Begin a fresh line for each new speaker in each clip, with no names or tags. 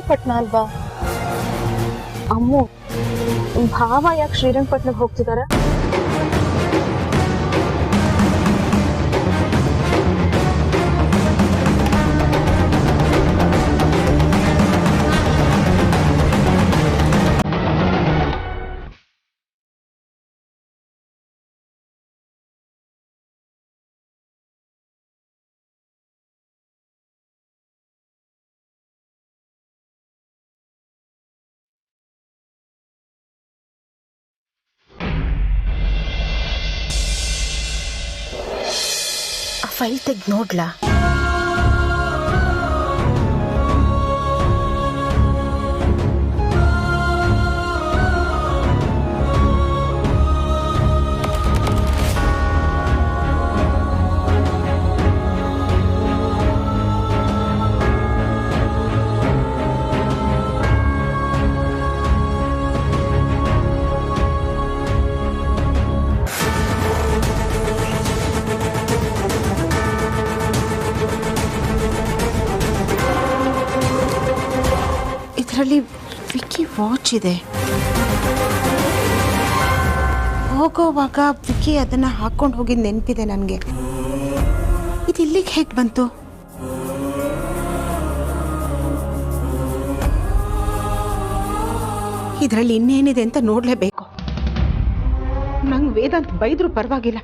ಶ್ರೀರಂಗಪಟ್ಟಣ ಅಲ್ವಾ? ಅಮ್ಮು, ಭಾವ ಯಾಕೆ ಶ್ರೀರಂಗಪಟ್ಟಣಕ್ಕೆ ಹೋಗ್ತಿದ್ದಾರೆ?
ಫೈಲ್ ತೆಗ್ದು ನೋಡ್ಲಾ? ಇದರಲ್ಲಿ ವಿಕ್ಕಿ ವಾಚ್ ಇದೆ. ಹೋಗೋವಾಗ ವಿಕ್ಕಿ ಅದನ್ನ ಹಾಕೊಂಡು ಹೋಗಿದ್ದು ನೆನಪಿದೆ ನನಗೆ. ಇದು ಇಲ್ಲಿಗೆ ಹೇಗೆ ಬಂತು? ಇದರಲ್ಲಿ ಇನ್ನೇನಿದೆ ಅಂತ ನೋಡ್ಲೇಬೇಕು. ನಂಗೆ ವೇದಾಂತ್ ಬೈದ್ರು ಪರವಾಗಿಲ್ಲ.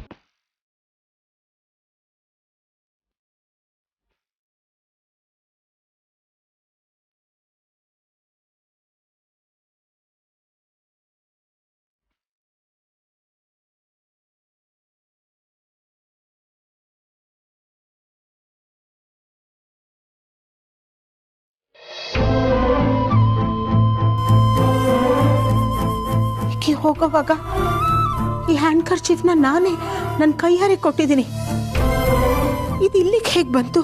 ಹೋಗೋವಾಗ ಈ ಹ್ಯಾಂಡ್ ಕರ್ಚೀಫ್ನ ನಾನೇ ನನ್ನ ಕೈಯಾರೆ ಕೊಟ್ಟಿದ್ದೀನಿ. ಇದು ಇಲ್ಲಿಗೆ ಹೇಗೆ ಬಂತು?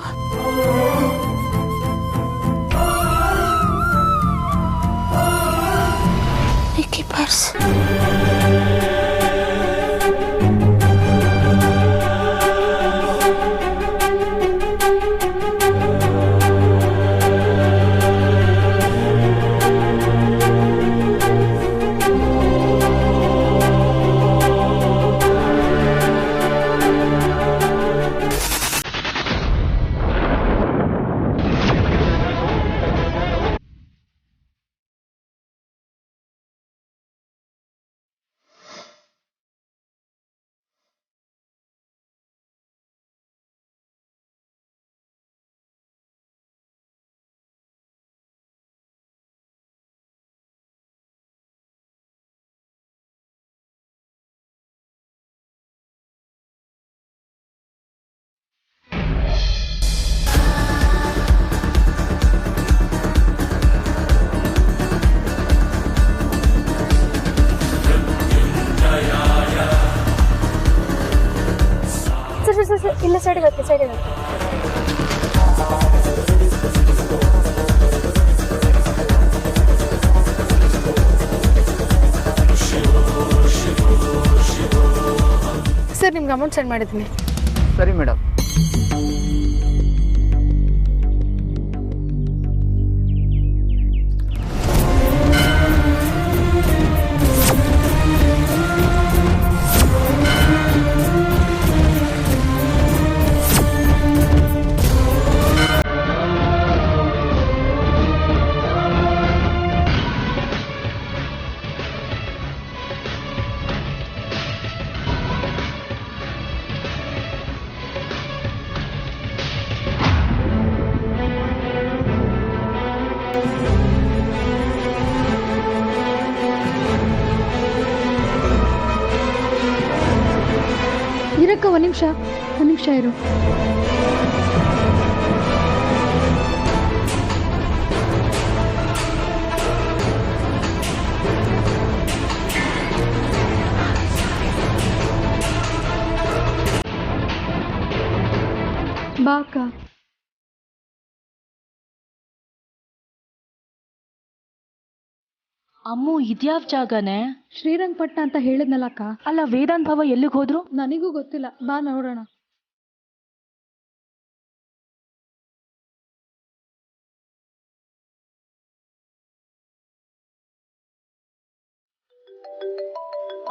ವಿಕ್ಕಿ ಪರ್ಸ್.
ಇಲ್ಲ, ಸೈಡಿಗೆ ಹಾಕಿ, ಸೈಡಿಗೆ ಹಾಕಿ. ಸರ್, ನಿಮ್ಗೆ ಅಮೌಂಟ್ ಸೆಂಡ್ ಮಾಡಿದ್ದೀನಿ.
ಸರಿ ಮೇಡಮ್.
ಇರಕ್ಕ, ಒಂದು ನಿಮಿಷ ಇರು. ಬಾ ಅಕ್ಕ.
ಅಮ್ಮು, ಇದ್ಯಾವ ಜಾಗನೇ?
ಶ್ರೀರಂಗಪಟ್ಟಣ ಅಂತ ಹೇಳಿದ್ನಲ್ಲಕ್ಕ.
ಅಲ್ಲ, ವೇದಾಂತ್ ಭಾವ ಎಲ್ಲಿಗೆ ಹೋದ್ರು?
ನನಗೂ ಗೊತ್ತಿಲ್ಲ, ಬಾ ನೋಡೋಣ.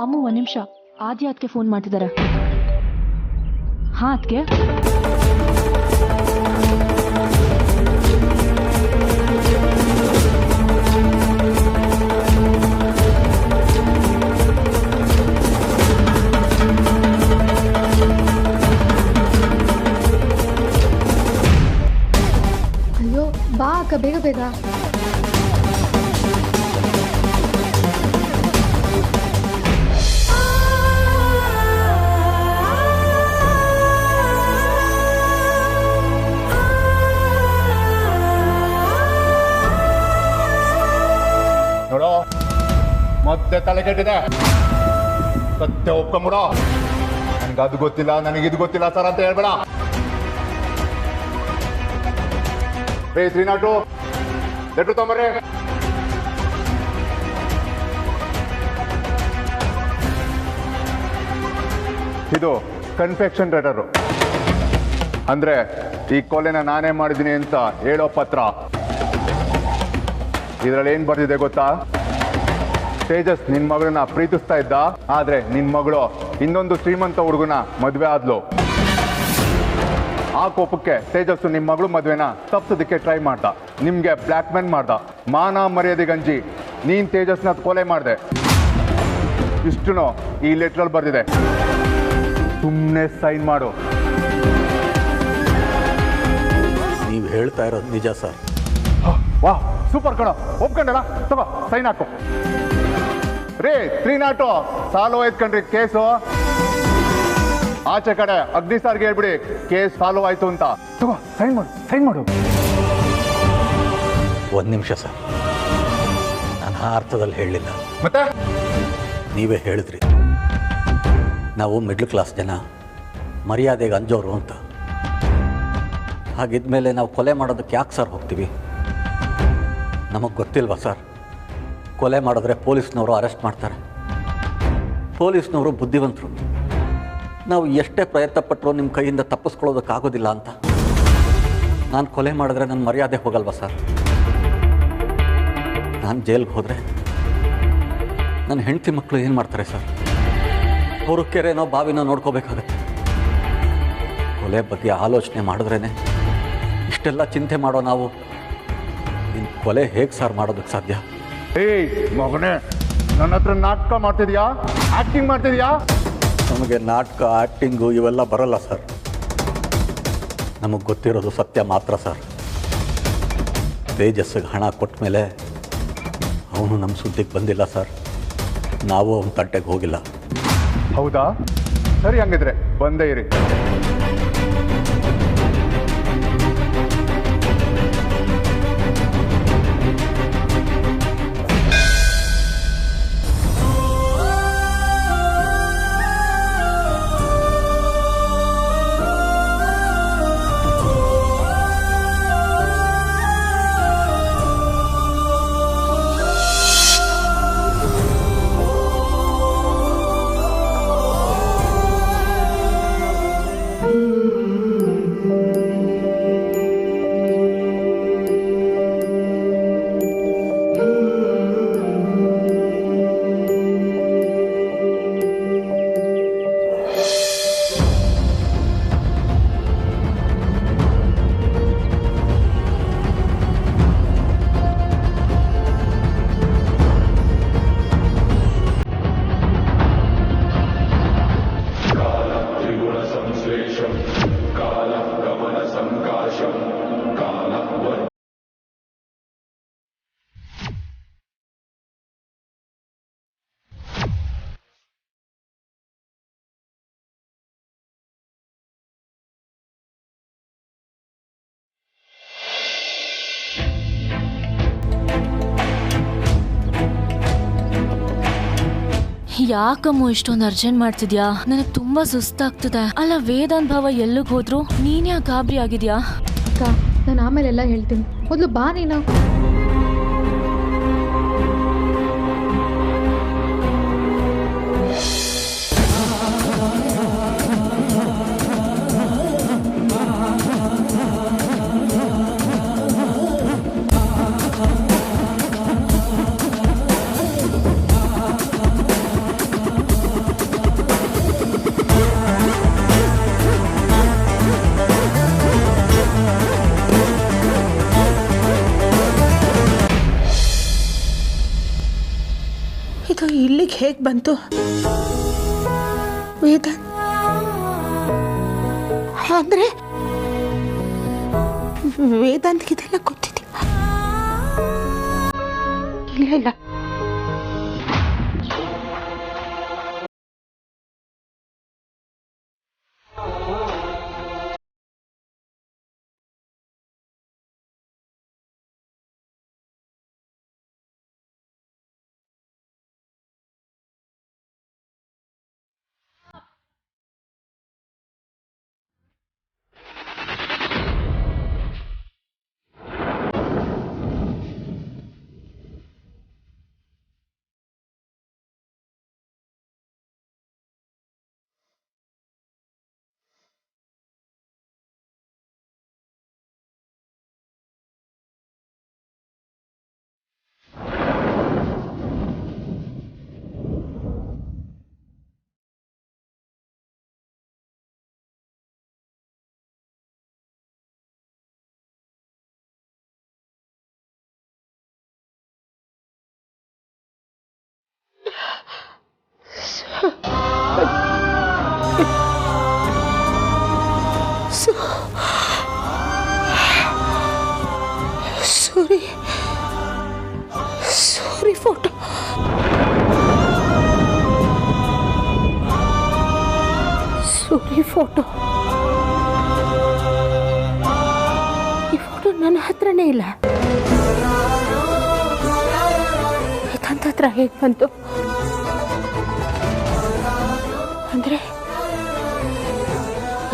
ಅಮ್ಮ ಒಂದ್ ನಿಮಿಷ, ಆದ್ಯ ಅದಕ್ಕೆ ಫೋನ್ ಮಾಡ್ತಿದ್ದಾರೆ. ಹಾ ಅದಕ್ಕೆ
ಅಯ್ಯೋ ಬಾ ಅಕ್ಕ, ಬೇಗ ಬೇಗ.
ನೋಡೋ, ಮತ್ತೆ ತಲೆ ಕೆಟ್ಟಿದೆ. ಸತ್ಯ ಒಪ್ಕೊಂಬಿಡೋ. ನನ್ಗೆ ಅದು ಗೊತ್ತಿಲ್ಲ, ನನಗಿದು ಗೊತ್ತಿಲ್ಲ ಸರ್ ಅಂತ ಹೇಳ್ಬೇಡ. 302 ಲೆಟ್ರ್ ತೊಂಬರ್ರಿ. ಇದು ಕನ್ಫೆಕ್ಷನ್ ಲೆಟರು, ಅಂದ್ರೆ ಈ ಕೊಲೆನ ನಾನೇ ಮಾಡಿದ್ದೀನಿ ಅಂತ ಹೇಳೋ ಪತ್ರ. ಇದರಲ್ಲಿ ಏನ್ ಬರ್ತಿದೆ ಗೊತ್ತಾ? ತೇಜಸ್ ನಿನ್ ಮಗಳನ್ನ ಪ್ರೀತಿಸ್ತಾ ಇದ್ದ, ಆದ್ರೆ ನಿನ್ ಮಗಳು ಇನ್ನೊಂದು ಶ್ರೀಮಂತ ಹುಡುಗನ ಮದ್ವೆ ಆದ್ಲು. ಆ ಕೋಪಕ್ಕೆ ತೇಜಸ್ಸು ನಿಮ್ಮ ಮಗಳು ಮದ್ವೆನ ತಪ್ಸೋದಕ್ಕೆ ಟ್ರೈ ಮಾಡ್ದ, ನಿಮ್ಗೆ ಬ್ಲ್ಯಾಕ್ ಮೇಲ್ ಮಾಡ್ದ. ಮಾನ ಮರ್ಯಾದೆ ಗಂಜಿ ನೀನ್ ತೇಜಸ್ನ ಕೊಲೆ ಮಾಡಿದೆ. ಇಷ್ಟು ಈ ಲೆಟ್ರಲ್ಲಿ ಬರ್ದಿದೆ. ಸುಮ್ಮನೆ ಸೈನ್ ಮಾಡು.
ನೀವು ಹೇಳ್ತಾ ಇರೋದು ನಿಜ ಸರ್.
ವಾ ಸೂಪರ್ ಕಣೋ, ಒಪ್ಕೊಂಡಲ್ಲ, ತಗೋ ಸೈನ್ ಹಾಕು. ರೇ 302 ಸಾಲ್ವ್ ಆಯ್ತು ಕಣ್ರಿ ಕೇಸು. ಆಚೆ ಕಡೆ ಅಗ್ನಿ ಸಾರ್ಗೆ ಹೇಳ್ಬಿಡಿ ಕೇಸ್ ಸಾಲ್ವ್ ಆಯ್ತು ಅಂತ. ತಗೋ ಸೈನ್ ಮಾಡು, ಸೈನ್ ಮಾಡು.
ಒಂದು ನಿಮಿಷ ಸರ್, ನಾನು ಆ ಅರ್ಥದಲ್ಲಿ ಹೇಳಲಿಲ್ಲ.
ಮತ್ತೆ
ನೀವೇ ಹೇಳಿದ್ರಿ ನಾವು ಮಿಡ್ಲ್ ಕ್ಲಾಸ್ ಜನ, ಮರ್ಯಾದೆಗೆ ಅಂಜೋರು ಅಂತ. ಹಾಗಿದ್ಮೇಲೆ ನಾವು ಕೊಲೆ ಮಾಡೋದಕ್ಕೆ ಯಾಕೆ ಸರ್ ಹೋಗ್ತೀವಿ? ನಮಗೆ ಗೊತ್ತಿಲ್ವಾ ಸರ್, ಕೊಲೆ ಮಾಡಿದ್ರೆ ಪೊಲೀಸ್ನವರು ಅರೆಸ್ಟ್ ಮಾಡ್ತಾರೆ. ಪೊಲೀಸ್ನವರು ಬುದ್ಧಿವಂತರು. ನಾವು ಎಷ್ಟೇ ಪ್ರಯತ್ನ ಪಟ್ಟರು ನಿಮ್ಮ ಕೈಯಿಂದ ತಪ್ಪಿಸ್ಕೊಳ್ಳೋದಕ್ಕಾಗೋದಿಲ್ಲ ಅಂತ. ನಾನು ಕೊಲೆ ಮಾಡಿದ್ರೆ ನನ್ನ ಮರ್ಯಾದೆ ಹೋಗಲ್ವಾ ಸರ್? ನಾನು ಜೈಲಿಗೆ ಹೋದರೆ ನನ್ನ ಹೆಂಡತಿ ಮಕ್ಕಳು ಏನು ಮಾಡ್ತಾರೆ ಸರ್? ಅವರು ಕೆರೆನೋ ಬಾವಿನೋ ನೋಡ್ಕೋಬೇಕಾಗತ್ತೆ. ಕೊಲೆ ಬಗ್ಗೆ ಆಲೋಚನೆ ಮಾಡಿದ್ರೇ ಇಷ್ಟೆಲ್ಲ ಚಿಂತೆ ಮಾಡೋ ನಾವು ನಿನ್ನ ಕೊಲೆ ಹೇಗೆ ಸರ್ ಮಾಡೋದಕ್ಕೆ ಸಾಧ್ಯ?
ಏಯ್ ಮಗನೇ, ನನ್ನ ಹತ್ರ ನಾಟಕ ಮಾಡ್ತಿದ್ಯಾ, ಆಕ್ಟಿಂಗ್ ಮಾಡ್ತಿದ್ಯಾ?
ನಮಗೆ ನಾಟಕ, ಆ್ಯಕ್ಟಿಂಗು ಇವೆಲ್ಲ ಬರಲ್ಲ ಸರ್. ನಮಗೆ ಗೊತ್ತಿರೋದು ಸತ್ಯ ಮಾತ್ರ ಸರ್. ತೇಜಸ್ಸಿಗೆ ಹಣ ಕೊಟ್ಟ ಮೇಲೆ ಅವನು ನಮ್ಮ ಸುದ್ದಿಗೆ ಬಂದಿಲ್ಲ ಸರ್. ನಾವು ಅವನ ತಂಟೆಗೆ ಹೋಗಿಲ್ಲ.
ಹೌದಾ? ಸರಿ, ಹಂಗಿದ್ರೆ ಬಂದೇ ಇರಿ.
ಯಾಕಮ್ಮ ಇಷ್ಟೊಂದು ಅರ್ಜೆಂಟ್ ಮಾಡ್ತಿದ್ಯಾ? ನನಗೆ ತುಂಬಾ ಸುಸ್ತಾಗ್ತದೆ. ಅಲ್ಲ, ವೇದಾಂತ್ ಭಾವ ಎಲ್ಲಿಗೆ ಹೋದ್ರು? ನೀನ್ ಯಾಕೆ ಗಾಬರಿ ಆಗಿದ್ಯಾ?
ಅಕ್ಕ, ನಾನು ಆಮೇಲೆಲ್ಲ ಹೇಳ್ತೀನಿ, ಮೊದಲು ಬಾ ನೀನು.
ಇದು ಇಲ್ಲಿಗೆ ಹೇಗೆ ಬಂತು? ವೇದಾಂತ್ ಅಂದ್ರೆ ವೇದಾಂತ್ಗೆ ಇದೆಲ್ಲ ಗೊತ್ತಿದೆ? ಇಲ್ಲ ಇಲ್ಲ, ಸೂರಿ ಫೋಟೋ. ಸೂರಿ ಫೋಟೋ. ಈ ಫೋಟೋ ನನ್ನ ಹತ್ರನೇ ಇಲ್ಲ. ವೇದಾಂತ್ ಹತ್ರ ಹೇಗೆ ಬಂತು? ಅಂದ್ರೆ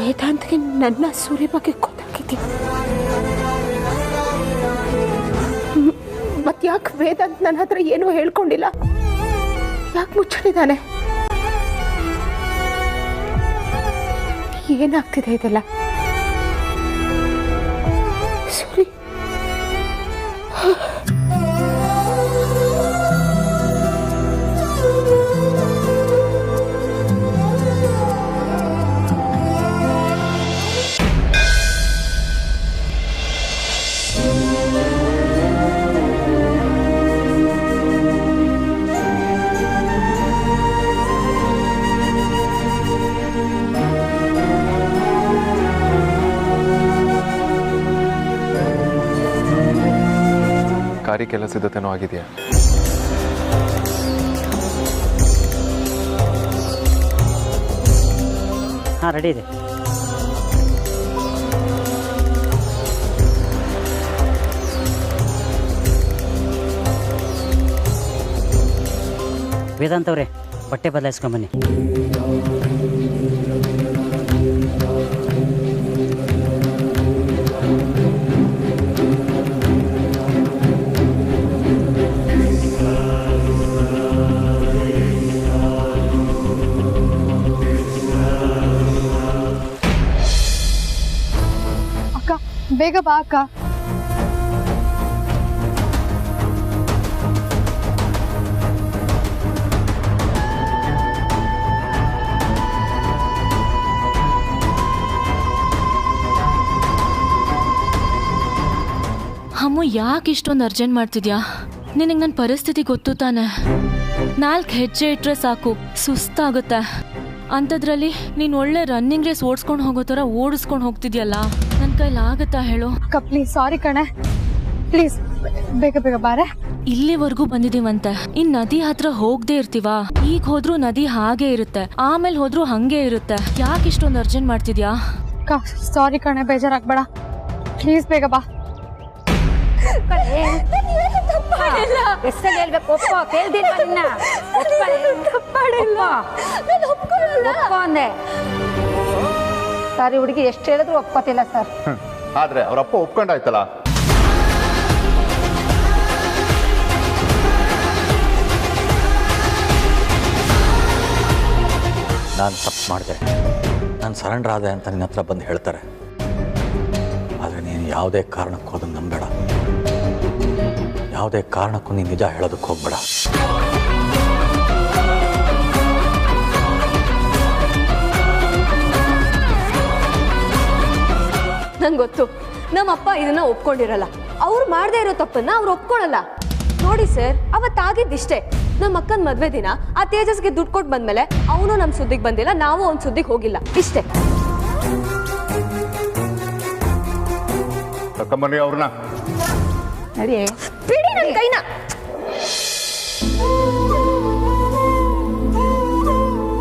ವೇದಾಂತ್ಗೆ ನನ್ನ ಸೂರ್ಯ ಬಗ್ಗೆ ಗೊತ್ತಾಗಿದ್ದೆ. ಮತ್ ಯಾಕೆ ವೇದಾಂತ್ ನನ್ನ ಹತ್ರ ಏನೂ ಹೇಳ್ಕೊಂಡಿಲ್ಲ? ಯಾಕೆ ಮುಚ್ಚಿದ್ದಾನೆ? ಏನಾಗ್ತಿದೆ ಇದೆಲ್ಲ? ಸೂರಿ
ಕಾರ್ಯಕ್ಕೆಲ್ಲ ಸಿದ್ಧತೆನೂ ಆಗಿದೆಯಾ?
ಹಾಂ, ರೆಡಿ ಇದೆ. ವೇದಾಂತ್ ಅವರೇ, ಬಟ್ಟೆ ಬದಲಾಯಿಸ್ಕೊಂಬನ್ನಿ.
ಬೇಗ ಬಾ ಅಕ್ಕ.
ಅಮ್ಮ, ಯಾಕೆ ಇಷ್ಟೊಂದು ಅರ್ಜೆಂಟ್ ಮಾಡ್ತಿದ್ಯಾ? ನಿನಗೆ ನನ್ನ ಪರಿಸ್ಥಿತಿ ಗೊತ್ತು ತಾನೆ. 4 ಹೆಜ್ಜೆ ಇಟ್ಟರೆ ಸಾಕು, ಸುಸ್ತಾಗುತ್ತೆ. ಅಂಥದ್ರಲ್ಲಿ ನೀನು ಒಳ್ಳೆ ರನ್ನಿಂಗ್ ರೇಸ್ ಓಡಿಸ್ಕೊಂಡು ಹೋಗೋ ಥರ ಓಡಿಸ್ಕೊಂಡು ಹೋಗ್ತಿದ್ಯಲ್ಲ, ನನ್ನ ಕೈಲಿ ಆಗುತ್ತಾ ಹೇಳು?
ಅಕ್ಕ ಪ್ಲೀಸ್, ಸಾರಿ ಕಣೆ, ಪ್ಲೀಸ್ ಬೇಗ ಬೇಗ ಬಾರೆ.
ಇಲ್ಲಿವರೆಗೂ ಬಂದಿದೀವಂತೆ, ಇನ್ ನದಿ ಹತ್ರ ಹೋಗದೆ ಇರ್ತೀವಾ? ಈಗ ಹೋದ್ರೂ ನದಿ ಹಾಗೆ ಇರುತ್ತೆ, ಆಮೇಲೆ ಹೋದ್ರೂ ಹಂಗೆ ಇರುತ್ತೆ. ಯಾಕೆ ಇಷ್ಟೊಂದು ಅರ್ಜೆಂಟ್ ಮಾಡ್ತಿದ್ಯಾ?
ಅಕ್ಕ ಸಾರಿ ಕಣೆ, ಬೇಜಾರಾಗ್ಬೇಡ, ಪ್ಲೀಸ್ ಬೇಗ ಬಾ.
ಎಷ್ಟಲ್ಲಿ ಹೇಳ್ಬೇಕು? ಒಪ್ಪ ಕೇಳ್ದಿಲ್ಲ ನಿನ್ನ. ಅಂದೆ ಸರ್, ಹುಡುಗಿ ಎಷ್ಟು ಹೇಳಿದ್ರು ಒಪ್ಕೋತಿಲ್ಲ ಸರ್.
ಆದ್ರೆ ಅವರಪ್ಪ ಒಪ್ಕೊಂಡಾಯ್ತಲ್ಲ.
ನಾನು ತಪ್ಪು ಮಾಡಿದೆ, ನಾನು ಸರೆಂಡರ್ ಆದೆ ಅಂತ ನಿನ್ನ ಹತ್ರ ಬಂದು ಹೇಳ್ತಾರೆ. ಆದರೆ ನೀನು ಯಾವುದೇ ಕಾರಣಕ್ಕೂ ಅದನ್ನು ನಂಬೇಡ, ಯಾವುದೇ ಕಾರಣಕ್ಕೂ ನೀನು ನಿಜ ಹೇಳೋದಕ್ಕೆ ಹೋಗ್ಬೇಡ.
ನಂಗೆ ಗೊತ್ತು, ನಮ್ಮಪ್ಪ ಇದನ್ನ ಒಪ್ಕೊಂಡಿರಲ್ಲ. ಅವ್ರು ಮಾಡದೇ ಇರೋ ತಪ್ಪನ್ನ ಅವ್ರು ಒಪ್ಕೊಳ್ಳಲ್ಲ.
ನೋಡಿ ಸರ್, ಅವತ್ತಾಗಿದ್ದಿಷ್ಟೇ. ನಮ್ಮ ಅಕ್ಕನ ಮದ್ವೆ ದಿನ ಆ ತೇಜಸ್ಗೆ ದುಡ್ಡು ಕೊಟ್ಟು ಬಂದ್ಮೇಲೆ ಅವನು ನಮ್ಮ ಸುದ್ದಿಗೆ ಬಂದಿಲ್ಲ, ನಾವು ಅವ್ನ ಸುದ್ದಿಗೆ ಹೋಗಿಲ್ಲ, ಇಷ್ಟೇ.
ಕರ್ಕೊಂಬನ್ನಿ ಅವ್ರನ್ನ.
ನಡಿ.
ಬಿಡಿ ನನ್ನ ಕೈನ.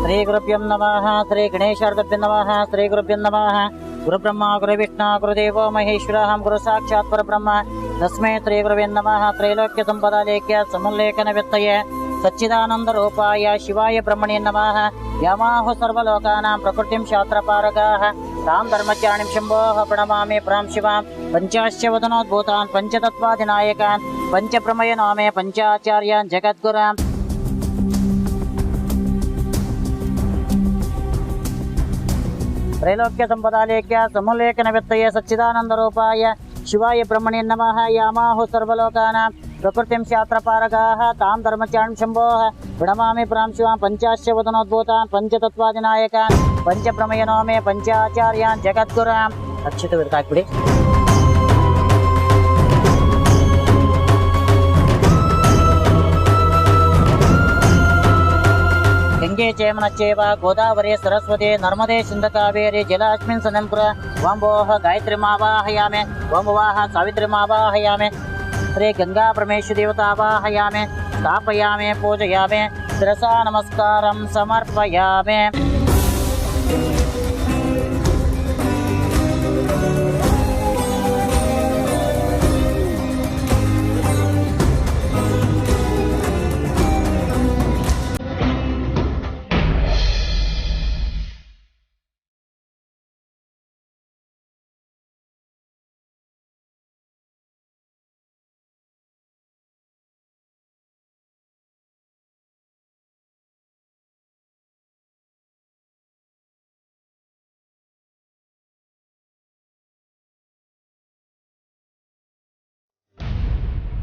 ಶ್ರೀ ಗುರುಭ್ಯಂ ನಮಃ. ಶ್ರೀ ಗಣೇಶಾರ್ಗಭ್ಯಂ ನಮಃ. ಶ್ರೀ ಗುರುಭ್ಯಂ ನಮಃ. ಗುರುಬ್ರಹ್ಮ ಗುರುವಿಷ್ಣು ಗುರುದೇವೋ ಮಹೇಶ್ವರ ಗುರು ಸಾಕ್ಷಾತ್ ಪರಬ್ರಹ್ಮ ತಸ್ಮೈ ಶ್ರೀ ಗುರುವೇ ನಮಃ. ತ್ರೈಲೋಕ್ಯ ಸಂಪದಾಲೇಖ್ಯ ಸಮುಲ್ಲೇಖನ ವ್ಯತ್ಯಯ ಸಚ್ಚಿದಾನಂದ ರೂಪಾಯ ಶಿವಾಯ ಬ್ರಹ್ಮಣೇ ನಮಃ. ಯಮಾಹು ಸರ್ವಲೋಕಾನಾಂ ಪ್ರಕೃತಿಂ ಶಾಸ್ತ್ರಪಾರಗಾಃ ತಾಂ ಧರ್ಮಚಾರಿಣಿಂ ಶಂಭೋಃ ಪ್ರಣಮಾಮಿ ಪ್ರಾಂ ಶಿವಾಂ. ಪಂಚಾಶ್ಚ ವದನೋದ್ಭೂತಾನ್ ಪಂಚತತ್ವಾಧಿನಾಯಕಾನ್ ಪಂಚಪ್ರಮಯ ನಾಮೇ ಪಂಚಾಚಾರ್ಯಾನ್ ಜಗದ್ಗುರಾಂ. ತ್ರೈಲೋಕ್ಯ ಸಂಪದಾಲೇಖ್ಯ ಸಮುಲ್ಲೇಖನ ವ್ಯತ್ಯಯ ಸಚ್ಚಿದಾನಂದ ರೂಪಾಯ ಶಿವಾಯ ಬ್ರಹ್ಮಣೇ ನಮಃ. ಯಾಮಾಹು ಸರ್ವಲೋಕಾನಾಂ ಪ್ರಕೃತಿಂ ಶಾಸ್ತ್ರಪಾರಗಾಃ ತಾಂ ಧರ್ಮಚಾರಿಣಿಂ ಶಂಭೋಃ ಪ್ರಣಮಾಮಿ ಪ್ರಾಂ ಶಿವಾಂ. ಪಂಚಾಶ್ಚ ವದನೋದ್ಭೂತಾನ್ ಪಂಚತತ್ವಾಧಿನಾಯಕಾನ್ ಪಂಚಪ್ರಮಯ ನಾಮೇ ಪಂಚಾಚಾರ್ಯಾನ್ ಜಗದ್ಗುರಾಂ. ಅಕ್ಷತ ಬಿಡ್ತಾಕ್ಬಿಡಿ. ಗಂಗೆ ಚೇಮನಚ್ಚೇವ ಗೋದಾವರಿ ಸರಸ್ವತಿ ನರ್ಮದೆ ಸಿಂಧಕಾವೇರಿ ಜಲಾಸ್ಮಿನ್ ಸನಂಪುರ ವಂಬೋಹ ಗಾಯತ್ರಿಮಾವಾಹಯಾಮೆ ವಂಬವಾಹ ಸಾವಿತ್ರಿಮಾವಾಹಯಾಮೆ. ಶ್ರೀ ಗಂಗಾ ಪರಮೇಶ್ವರ ದೇವತಾವಾಹಯಾಮೆ ಸ್ಥಾಪಯಾಮೆ ಪೂಜಯಾಮೆ ಶಿರಸಾ ನಮಸ್ಕಾರಂ ಸಮರ್ಪಯಾಮೆ.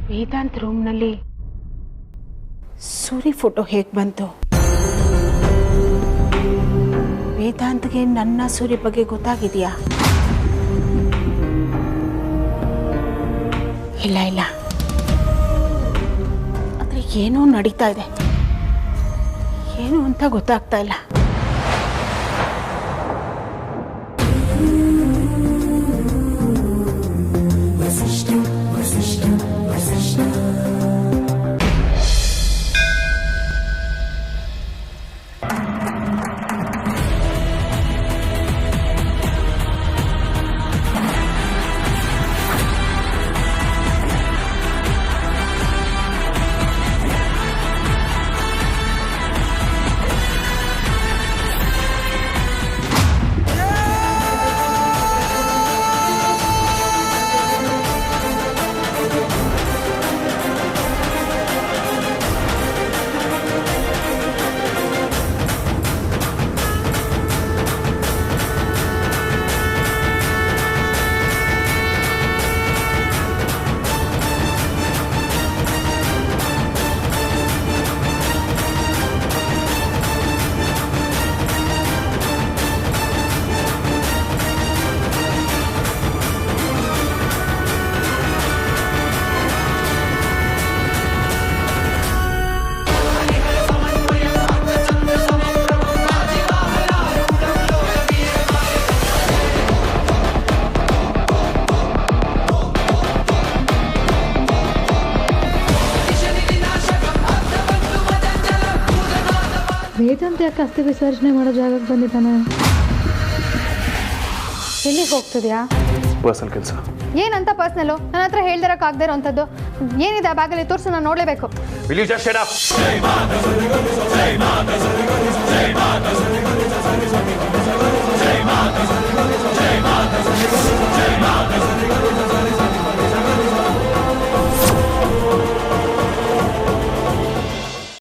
ವೇದಾಂತ್ ರೂಮ್ನಲ್ಲಿ ಸೂರಿ ಫೋಟೋ ಹೇಗೆ ಬಂತು? ವೇದಾಂತ್ಗೆ ನನ್ನ ಸೂರಿ ಬಗ್ಗೆ ಗೊತ್ತಾಗಿದೆಯಾ? ಇಲ್ಲ ಇಲ್ಲ, ಆದರೆ ಏನೋ ನಡೀತಾ ಇದೆ, ಏನು ಅಂತ ಗೊತ್ತಾಗ್ತಾ ಇಲ್ಲ.
ವೇದಾಂತ ಯಾಕೆ ಅಸ್ಥಿ ವಿಸರ್ಜನೆ ಮಾಡೋ ಜಾಗಕ್ಕೆ ಬಂದಿದ್ದಾನೆ?
ಎಲ್ಲಿಗೆ ಹೋಗ್ತಿದ್ಯಾ?
ಪರ್ಸನಲ್ ಕೆಲಸ.
ಏನಂತ ಪರ್ಸ್ನಲ್ಲು? ನನ್ನ ಹತ್ರ ಹೇಳ್ದಿರಕ್ಕಾಗದೇ ಇರೋಂಥದ್ದು ಏನಿದೆ ಆ ಬ್ಯಾಗಲ್ಲಿ? ತೋರಿಸು, ನಾನು ನೋಡಲೇಬೇಕು.
Will you just shut up?